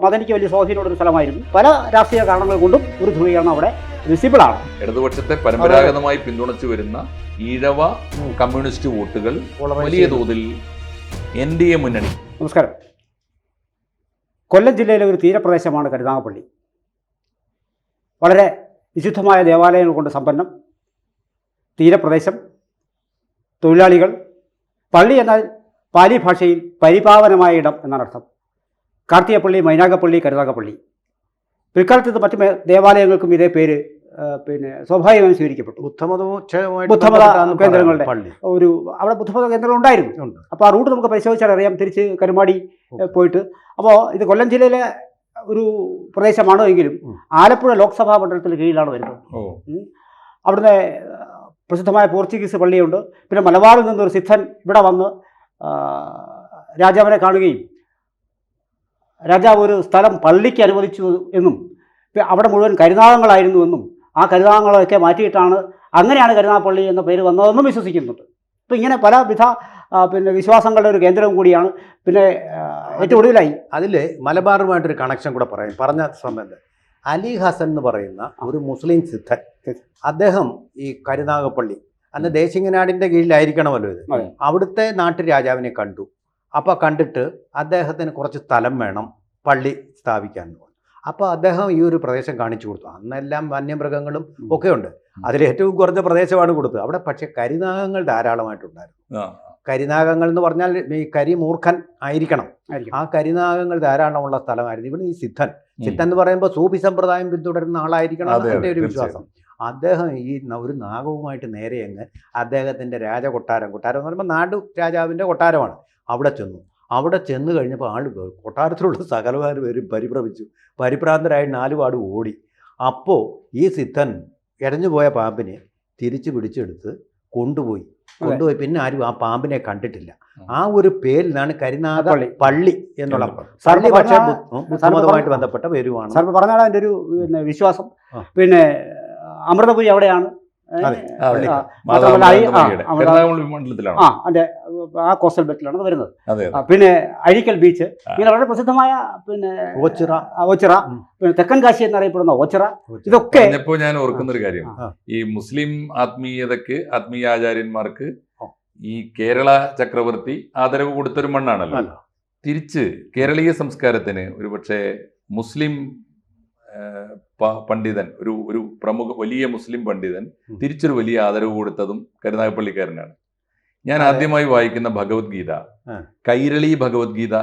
മദനിക്ക് വലിയ സ്വാധീനമുള്ളൊരു സ്ഥലമായിരുന്നു. പല രാഷ്ട്രീയ കാരണങ്ങൾ കൊണ്ടും ഒരു ധ്രുവീകരണം അവിടെ വിസിബിളാണ്. ഇടതുപക്ഷത്തെ പരമ്പരാഗതമായി പിന്തുണച്ചു വരുന്ന ഈഴവ കമ്മ്യൂണിസ്റ്റ് വോട്ടുകൾ വലിയ തോതിൽ NDA മുന്നണി. നമസ്കാരം. കൊല്ലം ജില്ലയിലെ ഒരു തീരപ്രദേശമാണ് കരുനാഗപ്പള്ളി. വളരെ വിശുദ്ധമായ ദേവാലയങ്ങൾ കൊണ്ട് സമ്പന്നം തീരപ്രദേശം. തൊഴിലാളികൾ. പള്ളി എന്നാൽ പാലി ഭാഷയിൽ പരിപാവനമായ ഇടം എന്നാണ് അർത്ഥം. കാർത്തികപ്പള്ളി, മൈനാഗപ്പള്ളി, കരുനാഗപ്പള്ളി. പിൽക്കാലത്ത് ഇത് മറ്റ് ദേവാലയങ്ങൾക്കും ഇതേ പേര് സ്വാഭാവികമായി സ്വീകരിക്കപ്പെട്ടു. ബുദ്ധമത കേന്ദ്രങ്ങളുടെ ഒരു അവിടെ ബുദ്ധമത കേന്ദ്രങ്ങൾ ഉണ്ടായിരുന്നു. അപ്പോൾ ആ റൂട്ട് നമുക്ക് പരിശോധിച്ചാൽ അറിയാം. തിരിച്ച് കരുമാടി പോയിട്ട്. അപ്പോൾ ഇത് കൊല്ലം ജില്ലയിലെ ഒരു പ്രദേശമാണ് എങ്കിലും ആലപ്പുഴ ലോക്സഭാ മണ്ഡലത്തിന് കീഴിലാണ് വരുന്നത്. അവിടുന്ന് പ്രസിദ്ധമായ പോർച്ചുഗീസ് പള്ളിയുണ്ട്. പിന്നെ മലബാറിൽ നിന്നൊരു സിദ്ധൻ ഇവിടെ വന്ന് രാജാവിനെ കാണുകയും രാജാവ് ഒരു സ്ഥലം പള്ളിക്ക് അനുവദിച്ചു എന്നും അവിടെ മുഴുവൻ കരുനാഗങ്ങളായിരുന്നു എന്നും ആ കരുനാഗങ്ങളൊക്കെ മാറ്റിയിട്ടാണ് അങ്ങനെയാണ് കരുനാഗപ്പള്ളി എന്ന പേര് വന്നതെന്നും വിശ്വസിക്കുന്നുണ്ട്. അപ്പോൾ ഇങ്ങനെ പലവിധ വിശ്വാസങ്ങളുടെ ഒരു കേന്ദ്രവും കൂടിയാണ്. പിന്നെ ഏറ്റവും ഒടുവിലായി അതിൽ മലബാറുമായിട്ടൊരു കണക്ഷൻ കൂടെ പറഞ്ഞ സമയത്ത് അലി ഹസൻ എന്ന് പറയുന്ന ഒരു മുസ്ലിം സിദ്ധൻ, അദ്ദേഹം ഈ കരുനാഗപ്പള്ളി അന്ന് ദേശിങ്ങനാടിൻ്റെ കീഴിലായിരിക്കണമല്ലോ ഇത്, അവിടുത്തെ നാട്ടുരാജാവിനെ കണ്ടു. അപ്പോൾ കണ്ടിട്ട് അദ്ദേഹത്തിന് കുറച്ച് സ്ഥലം വേണം പള്ളി സ്ഥാപിക്കാൻ. അപ്പോൾ അദ്ദേഹം ഈ ഒരു പ്രദേശം കാണിച്ചു കൊടുത്തു. അന്നെല്ലാം വന്യമൃഗങ്ങളും ഒക്കെ ഉണ്ട്. അതിൽ ഏറ്റവും കുറഞ്ഞ പ്രദേശമാണ് കൊടുത്തത്. അവിടെ പക്ഷേ കരിനാഗങ്ങൾ ധാരാളമായിട്ടുണ്ടായിരുന്നു. കരിനാഗങ്ങൾ എന്ന് പറഞ്ഞാൽ ഈ കരിമൂർഖൻ ആയിരിക്കണം. ആ കരിനാഗങ്ങൾ ധാരാളമുള്ള സ്ഥലമായിരുന്നു. ഇവിടെ ഈ സിദ്ധൻ എന്ന് പറയുമ്പോൾ സൂഫി സമ്പ്രദായം പിന്തുടരുന്ന ആളായിരിക്കണം എൻ്റെ ഒരു വിശ്വാസം. അദ്ദേഹം ഈ ഒരു നാഗവുമായിട്ട് നേരെ അങ്ങ് അദ്ദേഹത്തിൻ്റെ രാജകൊട്ടാരം എന്ന് പറയുമ്പോൾ നാടു രാജാവിൻ്റെ കൊട്ടാരമാണ്. അവിടെ ചെന്ന് കഴിഞ്ഞപ്പോൾ കൊട്ടാരത്തിലുള്ള സകലമാർ പേരും പരിഭ്രാന്തരായി നാലുപാട് ഓടി. അപ്പോൾ ഈ സിദ്ധൻ ഇടഞ്ഞുപോയ പാമ്പിനെ തിരിച്ചു പിടിച്ചെടുത്ത് കൊണ്ടുപോയി. പിന്നെ ആരും ആ പാമ്പിനെ കണ്ടിട്ടില്ല. ആ ഒരു പേരിലാണ് കരുനാഗപ്പള്ളി പള്ളി എന്നുള്ള പള്ളി. പക്ഷേ ബുദ്ധമതവുമായിട്ട് ബന്ധപ്പെട്ട പേരുമാണ്. സാർ പറഞ്ഞാൽ അതിൻ്റെ ഒരു വിശ്വാസം. പിന്നെ അമൃതപുരി അവിടെയാണ്. ആ കോസ്റ്റൽ ബെൽറ്റിലാണ് വരുന്നത്. പിന്നെ അഴീക്കൽ ബീച്ച്, ഇങ്ങനെ വളരെ പ്രസിദ്ധമായ ഓച്ചിറ, പിന്നെ തെക്കൻ കാശി എന്നറിയപ്പെടുന്ന ഓച്ചിറ. ഇതൊക്കെ ഇപ്പോൾ ഞാൻ ഓർക്കുന്ന ഒരു കാര്യം, ഈ മുസ്ലിം ആത്മീയാചാര്യന്മാർക്ക് ഈ കേരള ചക്രവർത്തി ആദരവ് കൊടുത്തൊരു മണ്ണാണല്ലോ. തിരിച്ച് കേരളീയ സംസ്കാരത്തിന് ഒരുപക്ഷെ മുസ്ലിം പണ്ഡിതൻ, ഒരു പ്രമുഖ വലിയ മുസ്ലിം പണ്ഡിതൻ തിരിച്ചൊരു വലിയ ആദരവ് കൊടുത്തതും കരുനാഗപ്പള്ളിക്കാരനാണ്. ഞാൻ ആദ്യമായി വായിക്കുന്ന ഭഗവത്ഗീത കൈരളി ഭഗവത്ഗീത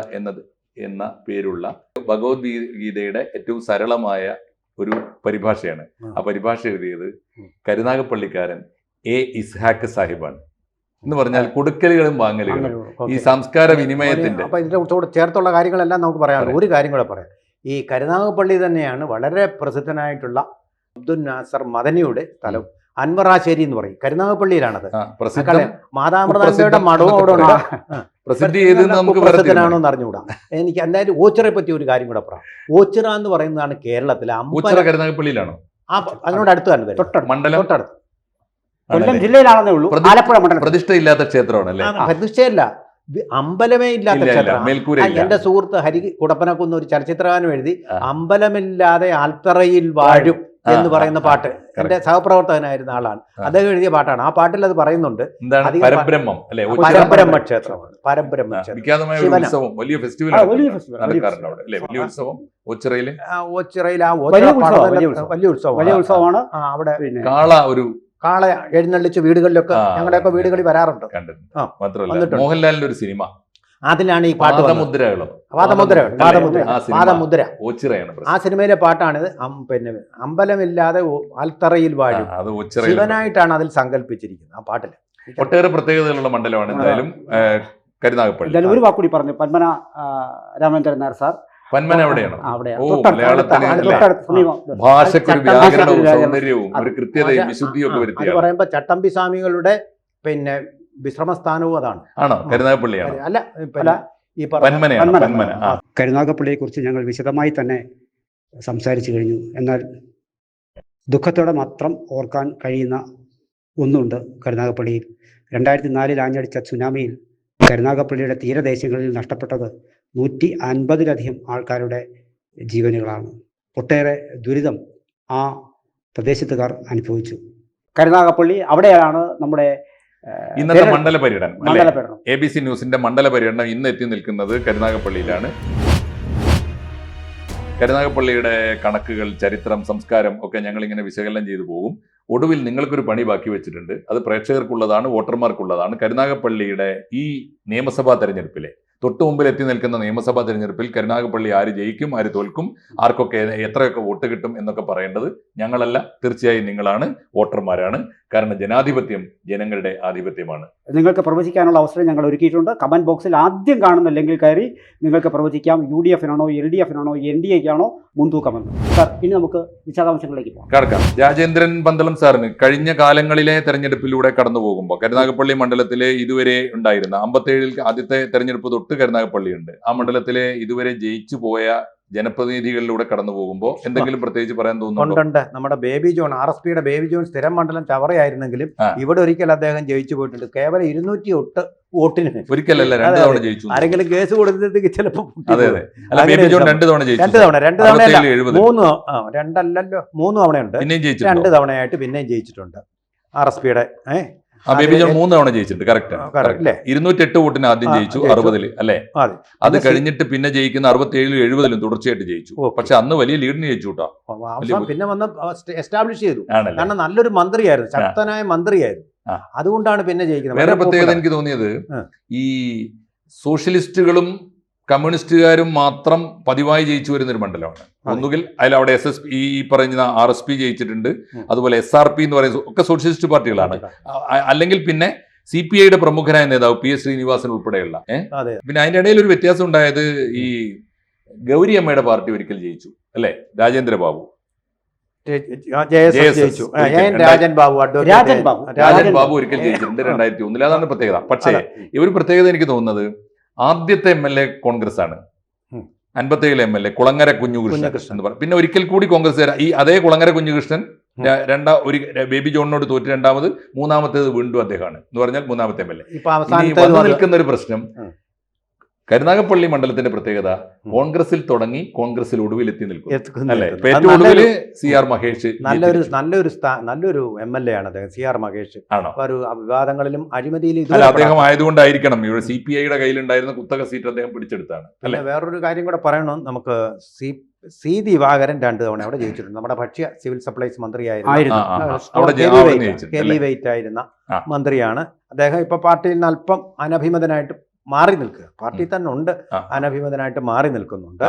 എന്ന പേരുള്ള ഭഗവത്ഗീതയുടെ ഏറ്റവും സരളമായ ഒരു പരിഭാഷയാണ്. ആ പരിഭാഷ എഴുതിയത് കരുനാഗപ്പള്ളിക്കാരൻ ഇസ്ഹാഖ് സാഹിബാണ്. എന്ന് പറഞ്ഞാൽ കൊടുക്കലുകളും വാങ്ങലുകളും ഈ സംസ്കാര വിനിമയത്തിന്റെ. അപ്പൊ ഇതിന്റെ കൂടെ ചേർത്തുള്ള കാര്യങ്ങളെല്ലാം നമുക്ക് പറയാം. ഒരു കാര്യം കൂടെ പറയാം. ഈ കരുനാഗപ്പള്ളി തന്നെയാണ് വളരെ പ്രസിദ്ധനായിട്ടുള്ള അബ്ദുൽ നാസർ മദനിയുടെ സ്ഥലം. അൻവറാശ്ശേരി എന്ന് പറയും. കരുനാഗപ്പള്ളിയിലാണത്. മാതാമൃതാംബയുടെ മഠവും അവിടെ ഉണ്ട്. പ്രസിദ്ധനാണോ എന്ന് അറിഞ്ഞുകൂടാ. എനിക്ക് എന്തായാലും ഓച്ചിറയെ പറ്റി ഒരു കാര്യം കൂടെ പറയാം. ഓച്ചിറ എന്ന് പറയുന്നതാണ് കേരളത്തിലെ കരുനാഗപ്പള്ളിയിലാണോ? അതിനോട് അടുത്ത് തന്നെ തൊട്ടടുത്ത് കൊല്ലം ജില്ലയിലാണെന്നേ ഉള്ളൂ. ആലപ്പുഴ മണ്ഡലം പ്രതിഷ്ഠയില്ലാത്ത ക്ഷേത്രമാണ്. പ്രതിഷ്ഠയല്ല, അമ്പലമേ ഇല്ലാത്ത ക്ഷേത്രം. എന്റെ സുഹൃത്ത് ഹരി കുടപ്പനക്കുന്ന് ഒരു ചലച്ചിത്രഗാനം എഴുതി, അമ്പലമില്ലാതെ ആൽത്തറയിൽ വാഴും എന്ന് പറയുന്ന പാട്ട് എന്റെ സഹപ്രവർത്തകനായിരുന്ന ആളാണ്. അദ്ദേഹം എഴുതിയ പാട്ടാണ്. ആ പാട്ടിൽ അത് പറയുന്നുണ്ട്. പരബ്രഹ്മ ക്ഷേത്രമാണ്. പരബ്രഹ്മ വലിയ ഉത്സവമാണ്. അവിടെ കാള എഴുന്നള്ളിച്ച് വീടുകളിലൊക്കെ ഞങ്ങളുടെയൊക്കെ വീടുകളിൽ വരാറുണ്ട്. മോഹൻലാലിന്റെ ഒരു സിനിമ, അതിലാണ് ഈ പാട്ട്. പാദമുദ്ര ആ സിനിമയിലെ പാട്ടാണിത്. പിന്നെ അമ്പലമില്ലാതെ ആൽത്തറയിൽ വാഴും ശിവനായിട്ടാണ് അതിൽ സങ്കല്പിച്ചിരിക്കുന്നത് ആ പാട്ടിൽ. ഒട്ടേറെ പ്രത്യേകതകളുള്ള മണ്ഡലമാണ് എന്തായാലും കരുനാഗപ്പള്ളി. ഒരു വാക്കുകൂടി പറഞ്ഞു. പന്മന രാമചന്ദ്രൻ നായർ സാർ പന്മന എവിടെയാണ്? ഭാഷയ്ക്കൊരു വ്യാകരണവും സൗന്ദര്യവും ഒരു കൃത്യതയും വിശുദ്ധിയും ഒക്കെ വരുത്തി. അത് പറയുമ്പോ ചട്ടമ്പി സ്വാമികളുടെ പിന്നെ വിശ്രമസ്ഥാനവും അതാണ്. ആണോ? കരുനാഗപ്പള്ളിയാണ്. അല്ല, കരുനാഗപ്പള്ളിയെ കുറിച്ച് ഞങ്ങൾ വിശദമായി തന്നെ സംസാരിച്ചു കഴിഞ്ഞു. എന്നാൽ ദുഃഖത്തോടെ മാത്രം ഓർക്കാൻ കഴിയുന്ന ഒന്നുണ്ട് കരുനാഗപ്പള്ളിയിൽ. 2004 ആഞ്ഞടിച്ച സുനാമിയിൽ കരുനാഗപ്പള്ളിയുടെ തീരദേശങ്ങളിൽ നഷ്ടപ്പെട്ടത് 150-ലധികം ആൾക്കാരുടെ ജീവനുകളാണ്. ഒട്ടേറെ ദുരിതം ആ പ്രദേശത്തുകാർ അനുഭവിച്ചു. കരുനാഗപ്പള്ളി അവിടെയാണ് നമ്മുടെ ഇന്നത്തെ മണ്ഡല പര്യടനം മണ്ഡലപര്യടനം. ABC ന്യൂസിന്റെ മണ്ഡല പര്യടനം ഇന്ന് എത്തി നിൽക്കുന്നത് കരുനാഗപ്പള്ളിയിലാണ്. കരുനാഗപ്പള്ളിയുടെ കണക്കുകൾ, ചരിത്രം, സംസ്കാരം ഒക്കെ ഞങ്ങൾ ഇങ്ങനെ വിശകലനം ചെയ്തു പോകും. ഒടുവിൽ നിങ്ങൾക്കൊരു പണി ബാക്കി വെച്ചിട്ടുണ്ട്. അത് പ്രേക്ഷകർക്കുള്ളതാണ്, വോട്ടർമാർക്കുള്ളതാണ്. കരുനാഗപ്പള്ളിയുടെ ഈ നിയമസഭാ തെരഞ്ഞെടുപ്പിലെ തൊട്ടു മുമ്പിൽ എത്തി നിൽക്കുന്ന നിയമസഭാ തെരഞ്ഞെടുപ്പിൽ കരുനാഗപ്പള്ളി ആര് ജയിക്കും, ആര് തോൽക്കും, ആർക്കൊക്കെ എത്രയൊക്കെ വോട്ട് കിട്ടും എന്നൊക്കെ പറയേണ്ടത് ഞങ്ങളല്ല, തീർച്ചയായും നിങ്ങളാണ്, വോട്ടർമാരാണ്. കാരണം ജനാധിപത്യം ജനങ്ങളുടെ ആധിപത്യമാണ്. നിങ്ങൾക്ക് പ്രവചിക്കാനുള്ള അവസരം ഞങ്ങൾ ഒരുക്കിയിട്ടുണ്ട്. കമന്റ് ബോക്സിൽ ആദ്യം കാണുന്ന ലിങ്കിൽ കയറി നിങ്ങൾക്ക് പ്രവചിക്കാം. UDF-നാണോ LDF-നാണോ NDA-ക്കാണോ മുൻതൂക്കമെന്ന്. സാർ, ഇനി നമുക്ക് വിശദാംശങ്ങളിലേക്ക് പോകാം. കടക്കാം. രാജേന്ദ്രൻ പന്തളം സാറിന് കഴിഞ്ഞ കാലങ്ങളിലെ തെരഞ്ഞെടുപ്പിലൂടെ കടന്നു പോകുമ്പോൾ കരുനാഗപ്പള്ളി മണ്ഡലത്തിലെ ഇതുവരെ ഉണ്ടായിരുന്ന 57-ൽ ആദ്യത്തെ തെരഞ്ഞെടുപ്പ് തൊട്ട് കരുനാഗപ്പള്ളിയുണ്ട്. ആ മണ്ഡലത്തിലെ ഇതുവരെ ജയിച്ചു പോയ ജനപ്രതിനിധികളിലൂടെ കടന്നു പോകുമ്പോൾ എന്തെങ്കിലും പ്രത്യേകിച്ച് പറയാൻ തോന്നുന്നുണ്ടോ? നമ്മുടെ ബേബി ജോൺ, RSPയുടെ ബേബി ജോൺ സ്ഥിരം മണ്ഡലം ചവറയായിരുന്നെങ്കിലും ഇവിടെ ഒരിക്കൽ അദ്ദേഹം ജയിച്ചു പോയിട്ടുണ്ട്. കേവലം 208 വോട്ടിന്. ഒരിക്കലല്ല, 2 തവണ ജയിച്ചു. ആരെങ്കിലും കേസ് കൊടുത്തിട്ട് ചിലപ്പോൾ അതെ അതെ. അല്ല, ബേബി ജോൺ 2 തവണ ജയിച്ചു. 2 തവണ 3 തവണയുണ്ട്. പിന്നെയും ജയിച്ചു. 2 തവണയായിട്ട് പിന്നെയും ജയിച്ചിട്ടുണ്ട് RSPയുടെ. ബേബി ജോൺ 3 തവണ ജയിച്ചിട്ടുണ്ട്. കറക്റ്റ്. 208 വോട്ടിന് ആദ്യം ജയിച്ചു 60-ൽ അല്ലേ? അത് കഴിഞ്ഞിട്ട് പിന്നെ ജയിക്കുന്ന 67-ലും 70-ലും തുടർച്ചയായിട്ട് ജയിച്ചു. പക്ഷെ അന്ന് വലിയ ലീഡിന് ജയിച്ചു കേട്ടോ. പിന്നെ വന്ന് എസ്റ്റാബ്ലിഷ് ചെയ്തു. കാരണം നല്ലൊരു മന്ത്രിയായിരുന്നു, ശക്തനായ മന്ത്രിയായിരുന്നു. അതുകൊണ്ടാണ് പിന്നെ ജയിക്കുന്നത്. വേറെ പ്രത്യേകത എനിക്ക് തോന്നിയത്, ഈ സോഷ്യലിസ്റ്റുകളും കമ്മ്യൂണിസ്റ്റുകാരും മാത്രം പതിവായി ജയിച്ചു വരുന്ന ഒരു മണ്ഡലമാണ്. ഒന്നുകിൽ അവിടെ SSP ഈ പറയുന്ന RSP ജയിച്ചിട്ടുണ്ട്, അതുപോലെ SRP എന്ന് പറയുന്ന ഒക്കെ സോഷ്യലിസ്റ്റ് പാർട്ടികളാണ്. അല്ലെങ്കിൽ പിന്നെ CPIയുടെ പ്രമുഖനായ നേതാവ് PS ശ്രീനിവാസൻ ഉൾപ്പെടെയുള്ള. പിന്നെ അതിന്റെ ഇടയിൽ ഒരു വ്യത്യാസം ഉണ്ടായത്, ഈ ഗൗരി അമ്മയുടെ പാർട്ടി ഒരിക്കൽ ജയിച്ചു അല്ലെ? രാജേന്ദ്ര ബാബു രാജൻ ബാബു ഒരിക്കൽ ജയിച്ചിട്ടുണ്ട് 2001-ൽ. അതാണ് പ്രത്യേകത. പക്ഷേ ഈ ഒരു പ്രത്യേകത എനിക്ക് തോന്നുന്നത്, ആദ്യത്തെ MLA കോൺഗ്രസ് ആണ്. 57 MLA കുളങ്ങര കുഞ്ഞുകൃഷ്ണൻ എന്ന് പറയും. പിന്നെ ഒരിക്കൽ കൂടി കോൺഗ്രസ് ഈ അതേ കുളങ്ങര കുഞ്ഞുകൃഷ്ണൻ ഒരു ബേബി ജോണിനോട് തോറ്റ് രണ്ടാമത്, മൂന്നാമത്തേത് വീണ്ടും അദ്ദേഹമാണ് എന്ന് പറഞ്ഞാൽ മൂന്നാമത്തെ MLA. വന്നു നിൽക്കുന്ന ഒരു പ്രശ്നം, കരുനാഗപ്പള്ളി മണ്ഡലത്തിന്റെ പ്രത്യേകത കോൺഗ്രസിൽ തുടങ്ങി കോൺഗ്രസിൽ ഒടുവിലെത്തി നിൽക്കും അല്ലെ? ഏറ്റവും ഒടുവില് CR മഹേഷ്. നല്ലൊരു MLA ആണ് അദ്ദേഹം, CR മഹേഷ്. ഒരു വിവാദങ്ങളിലും അഴിമതിയിലും അദ്ദേഹം ആയതുകൊണ്ടായിരിക്കണം ഇവിടെ CPIയുടെ കയ്യിലുണ്ടായിരുന്ന കുത്തക സീറ്റ് അദ്ദേഹം പിടിച്ചെടുത്താണ് അല്ലെ? വേറൊരു കാര്യം കൂടെ പറയണം നമുക്ക്. C ദിവാകരൻ 2 തവണ അവിടെ ജയിച്ചിട്ടുണ്ട്. നമ്മുടെ ഭക്ഷ്യ സിവിൽ സപ്ലൈസ് മന്ത്രിയായിരുന്നു, ഹെവി വെയിറ്റ് ആയിരുന്ന മന്ത്രിയാണ് അദ്ദേഹം. ഇപ്പൊ പാർട്ടിയിൽ നിന്ന് അല്പം അനഭിമതനായിട്ട് മാറി നിൽക്കുക, പാർട്ടി തന്നെ ഉണ്ട്, അനഭിമതനായിട്ട് മാറി നിൽക്കുന്നുണ്ട്.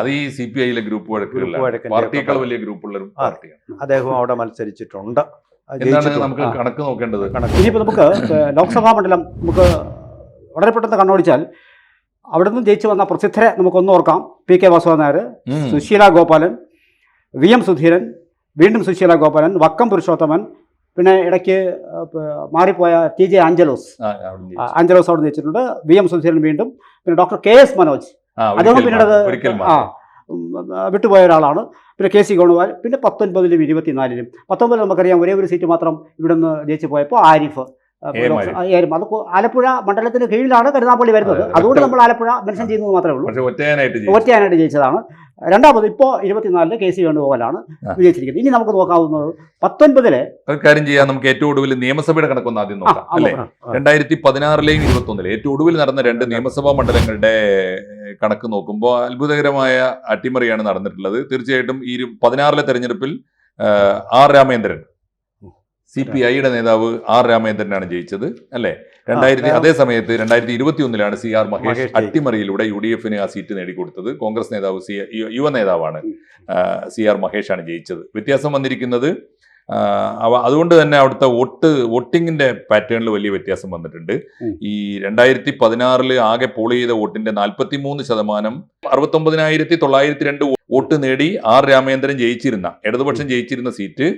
അദ്ദേഹം അവിടെ മത്സരിച്ചിട്ടുണ്ട്. നമുക്ക് കണക്ക് നോക്കേണ്ടത്. ഇനിയിപ്പോൾ നമുക്ക് ലോക്സഭാ മണ്ഡലം നമുക്ക് വളരെ പെട്ടെന്ന് കണ്ണോടിച്ചാൽ അവിടെ നിന്ന് ജയിച്ചു വന്ന പ്രസിദ്ധരെ നമുക്കൊന്ന് ഓർക്കാം. PK വാസുദേവൻ നായർ, സുശീല ഗോപാലൻ, VM സുധീരൻ, വീണ്ടും സുശീല ഗോപാലൻ, വക്കം പുരുഷോത്തമൻ, പിന്നെ ഇടയ്ക്ക് മാറിപ്പോയ TJ ആഞ്ചലോസ് അവിടെ ജയിച്ചിട്ടുണ്ട്. VM സുധീരൻ വീണ്ടും, പിന്നെ ഡോക്ടർ KS മനോജ്, അദ്ദേഹം പിന്നീട് വിട്ടുപോയ ഒരാളാണ്. പിന്നെ KC വേണുഗോപാൽ, പിന്നെ 19-ലും 24-ലും 19 നമുക്കറിയാം ഒരേ ഒരു സീറ്റ് മാത്രം ഇവിടുന്ന് ജയിച്ചു പോയപ്പോൾ ആരിഫ്. അത് ആലപ്പുഴ മണ്ഡലത്തിന് കീഴിലാണ് കരുനാഗപ്പള്ളി വരുന്നത്. അതുകൊണ്ട് നമ്മൾ ആലപ്പുഴ മെൻഷൻ ചെയ്യുന്നത് മാത്രമേ ഉള്ളൂ. ഒറ്റയാനായിട്ട് ജയിച്ചതാണ്. രണ്ടാമത് ഇപ്പോൾ 24-ല് KC വേണുഗോപാലാണ് വിജയിച്ചിരിക്കുന്നത്. ഇനി നമുക്ക് നോക്കാവുന്നത് 19-ല് കാര്യം ചെയ്യാം. നമുക്ക് ഏറ്റവും ഒടുവിൽ നിയമസഭയുടെ കണക്കൊന്ന് ആദ്യം നോക്കാം അല്ലേ? 2016-ലെയും 21-ലെ ഏറ്റവും ഒടുവിൽ നടന്ന 2 നിയമസഭാ മണ്ഡലങ്ങളുടെ കണക്ക് നോക്കുമ്പോൾ അത്ഭുതകരമായ അട്ടിമറിയാണ് നടന്നിട്ടുള്ളത്. തീർച്ചയായിട്ടും ഈ 16-ലെ തെരഞ്ഞെടുപ്പിൽ R രാമേന്ദ്രൻ, CPIയുടെ നേതാവ് R രാമേന്ദ്രനാണ് ജയിച്ചത് അല്ലെ? അതേ സമയത്ത് 2021-ലാണ് CR മഹേഷ് അട്ടിമറിയിലൂടെ UDF-ന് ആ സീറ്റ് നേടിക്കൊടുത്തത്. കോൺഗ്രസ് നേതാവ് യുവ നേതാവാണ് CR മഹേഷാണ് ജയിച്ചത്. വ്യത്യാസം വന്നിരിക്കുന്നത് അതുകൊണ്ട് തന്നെ അവിടുത്തെ വോട്ടിങ്ങിന്റെ പാറ്റേണിൽ വലിയ വ്യത്യാസം വന്നിട്ടുണ്ട്. ഈ 2016-ല് ആകെ പോൾ ചെയ്ത വോട്ടിന്റെ 43%, 69,902 വോട്ട് നേടി R രാമേന്ദ്രൻ ജയിച്ചിരുന്ന, ഇടതുപക്ഷം ജയിച്ചിരുന്ന സീറ്റ്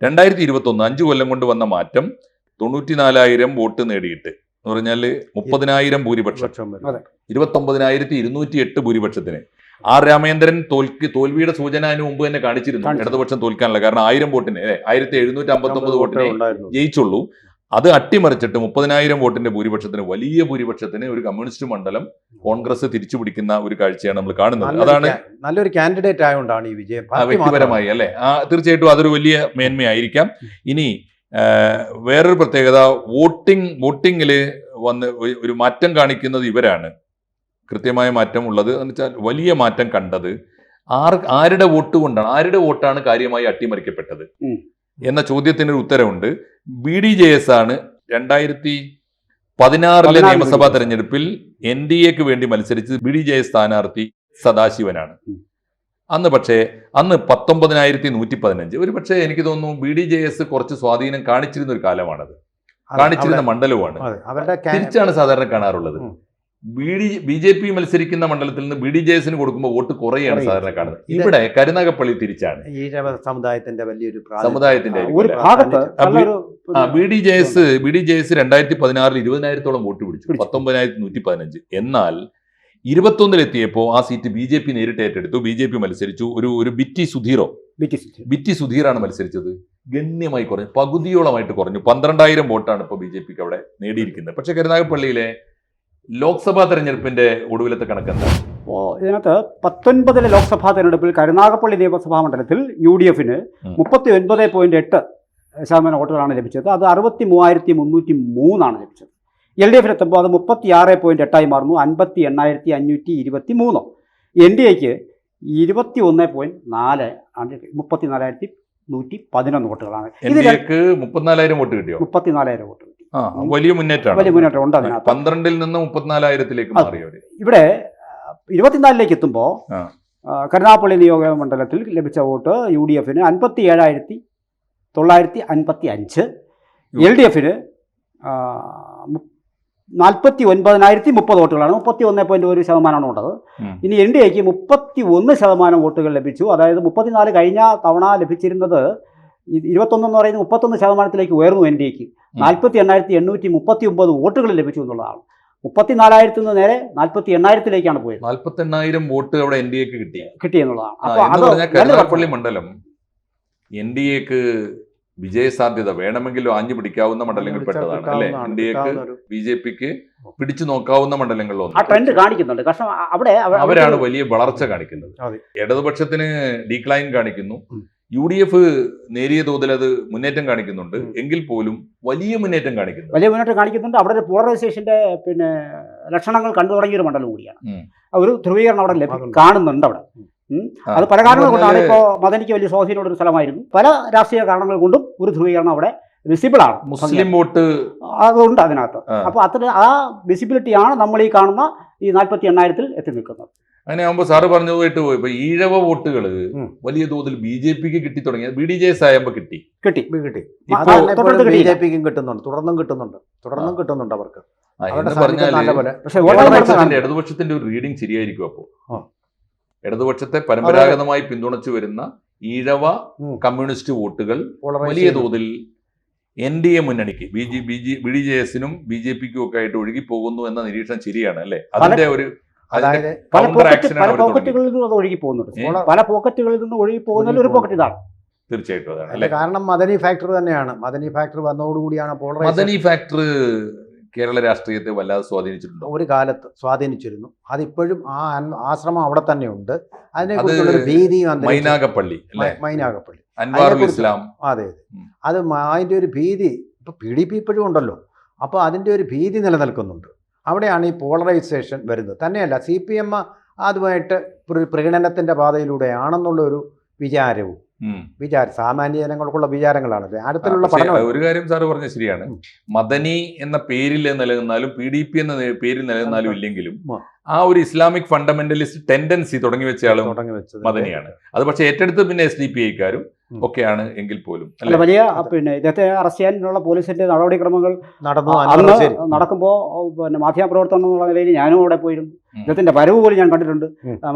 2021 5 കൊല്ലം കൊണ്ട് വന്ന മാറ്റം 94,000 വോട്ട് നേടിയിട്ട് എന്ന് പറഞ്ഞാൽ 30,000 ഭൂരിപക്ഷം, 29,208 ഭൂരിപക്ഷത്തിന്. R രാമേന്ദ്രൻ തോൽവിയുടെ സൂചന അതിന് മുമ്പ് തന്നെ കാണിച്ചിരുന്നു ഇടതുപക്ഷം തോൽക്കാനുള്ള. കാരണം 1000 വോട്ടിന് 1759 വോട്ടിനെ ജയിച്ചുള്ളൂ. അത് അട്ടിമറിച്ചിട്ട് 30,000 വോട്ടിന്റെ ഭൂരിപക്ഷത്തിന്, വലിയ ഭൂരിപക്ഷത്തിന് ഒരു കമ്മ്യൂണിസ്റ്റ് മണ്ഡലം കോൺഗ്രസ് തിരിച്ചു പിടിക്കുന്ന ഒരു കാഴ്ചയാണ് നമ്മൾ കാണുന്നത്. അതാണ് നല്ലൊരു കാൻഡിഡേറ്റ് ആയതുകൊണ്ടാണ് ഈ വിജയം വ്യക്തിപരമായി അല്ലെ. തീർച്ചയായിട്ടും അതൊരു വലിയ മേന്മയായിരിക്കാം. ഇനി വേറൊരു പ്രത്യേകത, വോട്ടിങ്ങിൽ വന്ന് ഒരു മാറ്റം കാണിക്കുന്നത് ഇവരാണ്. കൃത്യമായ മാറ്റം ഉള്ളത് എന്ന് വെച്ചാൽ വലിയ മാറ്റം കണ്ടത് ആരുടെ വോട്ട് കൊണ്ടാണ്, ആരുടെ വോട്ടാണ് കാര്യമായി അട്ടിമറിക്കപ്പെട്ടത് എന്ന ചോദ്യത്തിനൊരു ഉത്തരവുണ്ട്. BDJS ആണ് 2016 നിയമസഭാ തെരഞ്ഞെടുപ്പിൽ NDAക്ക് വേണ്ടി മത്സരിച്ചത്. BDJS സ്ഥാനാർത്ഥി സദാശിവനാണ്. അന്ന് 19,115. ഒരു പക്ഷേ എനിക്ക് തോന്നുന്നു BDJS കുറച്ച് സ്വാധീനം കാണിച്ചിരുന്ന ഒരു കാലമാണത്, കാണിച്ചിരുന്ന മണ്ഡലവുമാണ്. തിരിച്ചാണ് സാധാരണ കാണാറുള്ളത്. BJP മത്സരിക്കുന്ന മണ്ഡലത്തിൽ നിന്ന് BDJSന് കൊടുക്കുമ്പോൾ വോട്ട് കുറയാണ് സാധാരണ കാണുന്നത്. ഇവിടെ കരുനാഗപ്പള്ളി തിരിച്ചാണ്. സമുദായത്തിന്റെ വലിയൊരു സമുദായത്തിന്റെ BDJS 2016 20,000-ഓളം വോട്ട് പിടിച്ചു, 19,115. എന്നാൽ 21-ലെത്തിയപ്പോൾ ആ സീറ്റ് BJP നേരിട്ട് ഏറ്റെടുത്തു. BJP മത്സരിച്ചു. ഒരു ബിറ്റി സുധീറാണ് മത്സരിച്ചത്. ഗണ്യമായി കുറഞ്ഞു, പകുതിയോളമായിട്ട് കുറഞ്ഞു. 12,000 വോട്ടാണ് ഇപ്പോൾ BJPക്ക് അവിടെ നേടിയിരിക്കുന്നത്. പക്ഷെ കരുനാഗപ്പള്ളിയിലെ ലോക്സഭാ തെരഞ്ഞെടുപ്പിന്റെ ഒടുവിലത്തെ കണക്കെന്താ? ഇതിനകത്ത് 19 ലോക്സഭാ തെരഞ്ഞെടുപ്പിൽ കരുനാഗപ്പള്ളി നിയമസഭാ മണ്ഡലത്തിൽ UDFന് 39.8% വോട്ടുകളാണ് ലഭിച്ചത്. അത് 63,303 ലഭിച്ചത്. LDFന് എത്തുമ്പോൾ അത് 36.8 മാറുന്നു, 58,523. NDAക്ക് 21.4 ആണ്, 34,111 വോട്ടുകളാണ്. ഇതിലേക്ക് 34,000 വോട്ട് കിട്ടിയോ? 34,000 വോട്ട് കിട്ടി. വലിയ മുന്നേറ്റം ഉണ്ട് അതിനകത്ത്. 12-ൽ നിന്ന് 34,000-ലേക്ക് മാറിയവര്. ഇവിടെ 24-ലേക്ക് എത്തുമ്പോൾ കരുനാഗപ്പള്ളി നിയോജക മണ്ഡലത്തിൽ ലഭിച്ച വോട്ട് UDFന് 57,955, LDFന് 49,030 വോട്ടുകളാണ്, 31.1% ഉള്ളത്. ഇനി NDAക്ക് 31% വോട്ടുകൾ ലഭിച്ചു. അതായത് 34 കഴിഞ്ഞ തവണ ലഭിച്ചിരുന്നത് 21 എന്ന് പറയുന്നത് 31%-ലേക്ക് ഉയർന്നു. NDAക്ക് 48,839 വോട്ടുകൾ ലഭിച്ചു എന്നുള്ളതാണ്. 34,000 നിന്ന് നേരെ 48,000-ലേക്കാണ് പോയത്. 48,000 വോട്ട് അവിടെ NDAക്ക് കിട്ടി എന്നുള്ളതാണ്. കരുനാഗപ്പള്ളി മണ്ഡലം NDAക്ക് വിജയസാധ്യത വേണമെങ്കിലും ആഞ്ഞു പിടിക്കാവുന്ന മണ്ഡലങ്ങളിൽ പെട്ടതാണ് അല്ലെ. NDAക്ക് BJPക്ക് പിടിച്ചു നോക്കാവുന്ന മണ്ഡലങ്ങളിലൊന്നും. ആ ട്രെൻഡ് കാണിക്കുന്നുണ്ട്. കാരണം അവരാണ് വലിയ വളർച്ച കാണിക്കുന്നത്. ഇടതുപക്ഷത്തിന് ഡീക്ലൈൻ കാണിക്കുന്നു. UDF നേരിയ തോതിൽ അത് മുന്നേറ്റം കാണിക്കുന്നുണ്ട്. എങ്കിൽ പോലും വലിയ മുന്നേറ്റം കാണിക്കുന്നുണ്ട്. അവിടെ ഒരു പോളറൈസേഷന്റെ ലക്ഷണങ്ങൾ കണ്ടു തുടങ്ങിയ ഒരു മണ്ഡലം കൂടിയാണ്. ഒരു ധ്രുവീകരണം അവിടെ കാണുന്നുണ്ട് അവിടെ. അത് പല കാരണങ്ങൾ കൊണ്ടാണ്. ഇപ്പോൾ മദനിക്ക് വലിയ സ്വാധീനമുള്ള ഒരു സ്ഥലമായിരുന്നു. പല രാഷ്ട്രീയ കാരണങ്ങൾ കൊണ്ടും ഒരു ധ്രുവീകരണം അവിടെ വിസിബിൾ ആണ്. മുസ്ലിം വോട്ട് അതുണ്ട് അതിനകത്ത്. അപ്പോൾ ആ വിസിബിലിറ്റിയാണ് നമ്മൾ ഈ കാണുന്ന ഈ 48,000-ൽ എത്തി നിൽക്കുന്നത്. അങ്ങനെ ആകുമ്പോൾ സാറ് പറഞ്ഞു പോയിട്ട് പോയി. ഇപ്പൊ ഈഴവ വോട്ടുകൾ വലിയ തോതിൽ BJPക്ക് കിട്ടി തുടങ്ങിയത് BDJS ആയപ്പോൾ കിട്ടി. BJPക്കും കിട്ടുന്നുണ്ട്, തുടർന്നും കിട്ടുന്നുണ്ട് അവർക്ക്. എന്ന് പറഞ്ഞാല് ഇടതുപക്ഷത്തിന്റെ ഒരു റീഡിങ് ശരിയായിരിക്കും. അപ്പോ ഇടതുപക്ഷത്തെ പരമ്പരാഗതമായി പിന്തുണച്ചു വരുന്ന ഈഴവ കമ്മ്യൂണിസ്റ്റ് വോട്ടുകൾ വലിയ തോതിൽ NDA മുന്നണിക്ക് BDJSനും BJPക്കും ഒക്കെ ആയിട്ട് ഒഴുകി പോകുന്നു എന്ന നിരീക്ഷണം ശരിയാണ് അല്ലെ. അതിന്റെ ഒരു പല പോക്കറ്റുകളിൽ നിന്ന് അത് ഒഴുകി പോകുന്നുണ്ട്. പല പോക്കറ്റുകളിൽ നിന്ന് ഒഴുകി പോകുന്ന ഒരു പോക്കറ്റ് ഇതാണ്. തീർച്ചയായിട്ടും അതാണ്. കാരണം മദനി ഫാക്ടർ തന്നെയാണ്. മദനി ഫാക്ടർ വന്നതോടുകൂടിയാണ് മദനി ഫാക്ടർ കേരള രാഷ്ട്രീയത്തെ വല്ലാതെ സ്വാധീനിച്ചിട്ടുണ്ട്. ഒരു കാലത്ത് സ്വാധീനിച്ചിരുന്നു. അതിപ്പോഴും ആ ശ്രമം അവിടെ തന്നെ ഉണ്ട്. അതിനെക്കുറിച്ചുള്ളൊരു ഭീതി മൈനാഗപ്പള്ളി അൻവാറുൽ ഇസ്ലാം. അതെ, അത് അതിൻ്റെ ഒരു ഭീതി ഇപ്പൊ PDP ഇപ്പോഴും ഉണ്ടല്ലോ. അപ്പോൾ അതിൻ്റെ ഒരു ഭീതി നിലനിൽക്കുന്നുണ്ട്. അവിടെയാണ് ഈ പോളറൈസേഷൻ വരുന്നത്. തന്നെയല്ല CPM അതുമായിട്ട് പ്രകടനത്തിന്റെ പാതയിലൂടെയാണെന്നുള്ള ഒരു വിചാരം സാമാന്യ ജനങ്ങൾക്കുള്ള വിചാരങ്ങളാണ്. അടുത്തുള്ള ഒരു കാര്യം സാറ് പറഞ്ഞത് ശരിയാണ്. മദനി എന്ന പേരിൽ നിലനിന്നാലും PDP എന്ന പേരിൽ നിലനിന്നാലും ഇല്ലെങ്കിലും ആ ഒരു ഇസ്ലാമിക് ഫണ്ടമെന്റലിസ്റ്റ് ടെൻഡൻസി തുടങ്ങി വെച്ചയാളും മദനിയാണ്. അത് പക്ഷെ ഏറ്റെടുത്ത് പിന്നെ SDPIക്കാരും ഒക്കെയാണ് എങ്കിൽ പോലും വലിയ ഇദ്ദേഹത്തെ അറസ്റ്റ് ചെയ്യാനുള്ള പോലീസിന്റെ നടപടിക്രമങ്ങൾ നടക്കുമ്പോൾ മാധ്യമപ്രവർത്തനം എന്നുള്ള നിലയിൽ ഞാനും അവിടെ പോയിരുന്നു. ഇദ്ദേഹത്തിന്റെ വരവ് പോലും ഞാൻ കണ്ടിട്ടുണ്ട്.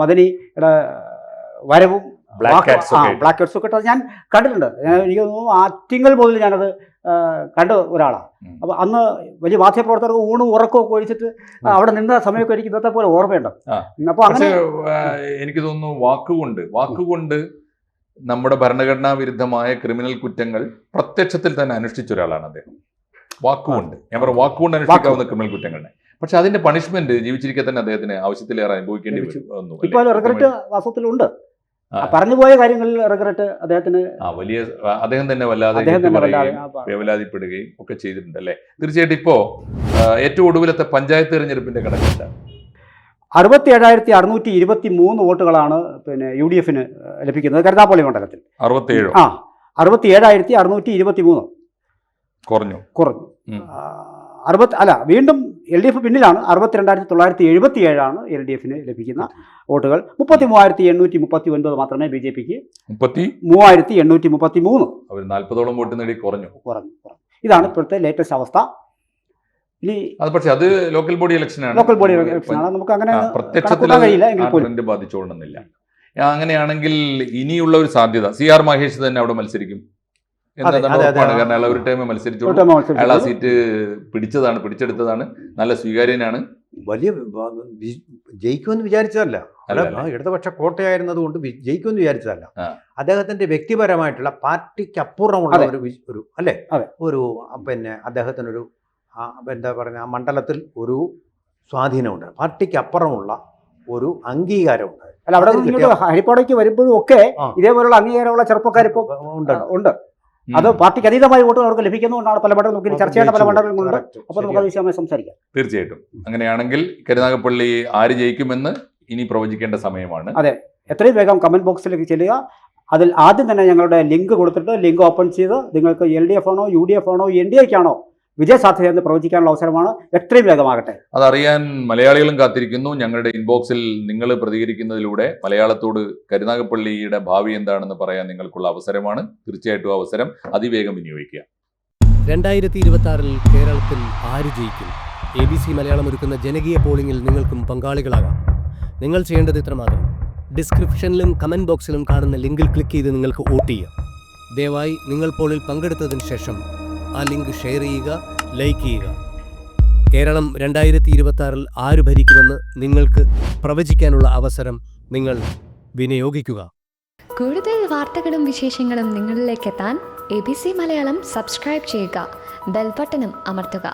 മദനിയുടെ വരവും ബ്ലാക്ക് കാറ്റ്സ് ഒക്കെ ഞാൻ കണ്ടിട്ടുണ്ട്. എനിക്ക് തോന്നുന്നു ആറ്റിങ്ങൽ മുതൽ ഞാനത് കണ്ട ഒരാളാണ്. അപ്പോൾ അന്ന് വലിയ മാധ്യമപ്രവർത്തകർക്ക് ഊണും ഉറക്കമൊക്കെ ഒഴിച്ചിട്ട് അവിടെ നിന്ന സമയമൊക്കെ എനിക്ക് ഇന്നത്തെ പോലെ ഓർമ്മയുണ്ട്. അപ്പോൾ അങ്ങനെ എനിക്ക് തോന്നുന്നു വാക്കുകൊണ്ട് നമ്മുടെ ഭരണഘടനാ വിരുദ്ധമായ ക്രിമിനൽ കുറ്റങ്ങൾ പ്രത്യക്ഷത്തിൽ തന്നെ അനുഷ്ഠിച്ച ഒരാളാണ് അദ്ദേഹം. വാക്കുകൊണ്ട് ഞാൻ പറയാം വാക്കുകൊണ്ട് അനുഷ്ഠിക്കാവുന്ന ക്രിമിനൽ കുറ്റങ്ങളുടെ. പക്ഷെ അതിന്റെ പണിഷ്മെന്റ് ജീവിച്ചിരിക്കെ തന്നെ അദ്ദേഹത്തിന് ആവശ്യത്തിലേറെ അനുഭവിക്കേണ്ടി വന്നു. ഇപ്പോൾ റിഗ്രറ്റ് വാസ്തവത്തിലുണ്ട്. പറഞ്ഞു പോയ കാര്യങ്ങളിൽ റിഗ്രറ്റ് അദ്ദേഹത്തിന് വലിയ അദ്ദേഹം തന്നെ വല്ലാതെ വേവലാതിപ്പെടുകയും ഒക്കെ ചെയ്തിട്ടുണ്ട് അല്ലേ? തീർച്ചയായിട്ടും. ഇപ്പോ ഏറ്റവും ഒടുവിലത്തെ പഞ്ചായത്ത് തെരഞ്ഞെടുപ്പിന്റെ കണക്കില്ല 67,623 വോട്ടുകളാണ് പിന്നെ UDF ലഭിക്കുന്നത് കരുനാഗപ്പള്ളി മണ്ഡലത്തിൽ. 67,623 കുറഞ്ഞു. വീണ്ടും LDF പിന്നിലാണ്. 62,977 LDF ലഭിക്കുന്ന വോട്ടുകൾ. 33,839 മാത്രമേ BJPക്ക്. 33,833. അവർ 40ഓളം വോട്ട് നേടി കുറഞ്ഞു. ഇതാണ് ഇപ്പോഴത്തെ ലേറ്റസ്റ്റ് അവസ്ഥ. ഇനി പക്ഷേ അത് ലോക്കൽ ബോഡി ഇലക്ഷനാണ്. നമുക്ക് അങ്ങനെ പ്രത്യക്ഷത്തിൽ ബാധിച്ചോളുന്നില്ല. അങ്ങനെയാണെങ്കിൽ ഇനിയുള്ള ഒരു സാധ്യത CR മഹേഷ് തന്നെ അവിടെ മത്സരിക്കും എന്നതാണ്. കാരണം അയാൾ ഒരു ടൈം മത്സരിച്ചോളൂ. അയാൾ ആ സീറ്റ് പിടിച്ചെടുത്തതാണ്. നല്ല സ്വീകാര്യനാണ്. വലിയ ജയിക്കുമെന്ന് വിചാരിച്ചതല്ല. ഇടതുപക്ഷ കോട്ടയായിരുന്നത് കൊണ്ട് ജയിക്കുമെന്ന് വിചാരിച്ചതല്ല. അദ്ദേഹത്തിന്റെ വ്യക്തിപരമായിട്ടുള്ള പാർട്ടിക്ക് അപ്പുറമുള്ള ഒരു അല്ലേ ഒരു പിന്നെ അദ്ദേഹത്തിനൊരു എന്താ പറയുക, ആ മണ്ഡലത്തിൽ ഒരു സ്വാധീനമുണ്ട്. പാർട്ടിക്ക് അപ്പുറമുള്ള ഒരു അംഗീകാരമുണ്ട്. അല്ല, അവിടെ ഹരിപ്പാടേക്ക് വരുമ്പോഴും ഒക്കെ ഇതേപോലുള്ള അംഗീകാരമുള്ള ചെറുപ്പക്കാർ ഇപ്പോൾ ഉണ്ട്. അത് പാർട്ടിക്ക് അതീതമായ വോട്ടുകൾ അവർക്ക് ലഭിക്കുന്നതുകൊണ്ടാണ് പല മണ്ഡലം നമുക്ക് ചർച്ച ചെയ്യേണ്ട പല മണ്ഡലങ്ങളുണ്ട്. അപ്പോൾ നമുക്ക് അത് വിഷയമായി സംസാരിക്കാം. തീർച്ചയായിട്ടും. അങ്ങനെയാണെങ്കിൽ കരുനാഗപ്പള്ളി ആര് ജയിക്കുമെന്ന് ഇനി പ്രവചിക്കേണ്ട സമയമാണ്. അതെ, എത്രയും വേഗം കമന്റ് ബോക്സിലേക്ക് ചെല്ലുക. അതിൽ ആദ്യം തന്നെ ഞങ്ങളുടെ ലിങ്ക് കൊടുത്തിട്ട് ലിങ്ക് ഓപ്പൺ ചെയ്ത് നിങ്ങൾക്ക് LDF ആണോ UDF ആണോ NDA ആണോ വിജയസാധ്യത എന്ന് പ്രവചിക്കാനുള്ള അവസരമാണ്. എത്രയും വേഗമാകട്ടെ. അതറിയാൻ മലയാളികളും കാത്തിരിക്കുന്നു. ഞങ്ങളുടെ ഇൻബോക്സിൽ നിങ്ങൾ പ്രതികരിക്കുന്നതിലൂടെ മലയാളത്തോട് കരുനാഗപ്പള്ളിയുടെ ഭാവി എന്താണെന്ന് പറയാൻ നിങ്ങൾക്കുള്ള അവസരമാണ്. തീർച്ചയായിട്ടും അവസരം അതിവേഗം വിനിയോഗിക്കുക. 2026 കേരളത്തിൽ ആര് ജയിക്കും? ABC മലയാളം ഒരുക്കുന്ന ജനകീയ പോളിംഗിൽ നിങ്ങൾക്കും പങ്കാളികളാകാം. നിങ്ങൾ ചെയ്യേണ്ടത് ഇത്രമാത്രം: ഡിസ്ക്രിപ്ഷനിലും കമന്റ് ബോക്സിലും കാണുന്ന ലിങ്കിൽ ക്ലിക്ക് ചെയ്ത് നിങ്ങൾക്ക് വോട്ട് ചെയ്യാം. ദയവായി നിങ്ങൾ പോളിൽ പങ്കെടുത്തതിന് ശേഷം ആ ലിങ്ക് ഷെയർ ചെയ്യുക, ലൈക്ക് ചെയ്യുക. കേരളം 2026 ആര് ഭരിക്കുമെന്ന് നിങ്ങൾക്ക് പ്രവചിക്കാനുള്ള അവസരം നിങ്ങൾ വിനിയോഗിക്കുക. കൂടുതൽ വാർത്തകളും വിശേഷങ്ങളും നിങ്ങളിലേക്ക് എത്താൻ ABC മലയാളം സബ്സ്ക്രൈബ് ചെയ്യുക, ബെൽ ബട്ടണും അമർത്തുക.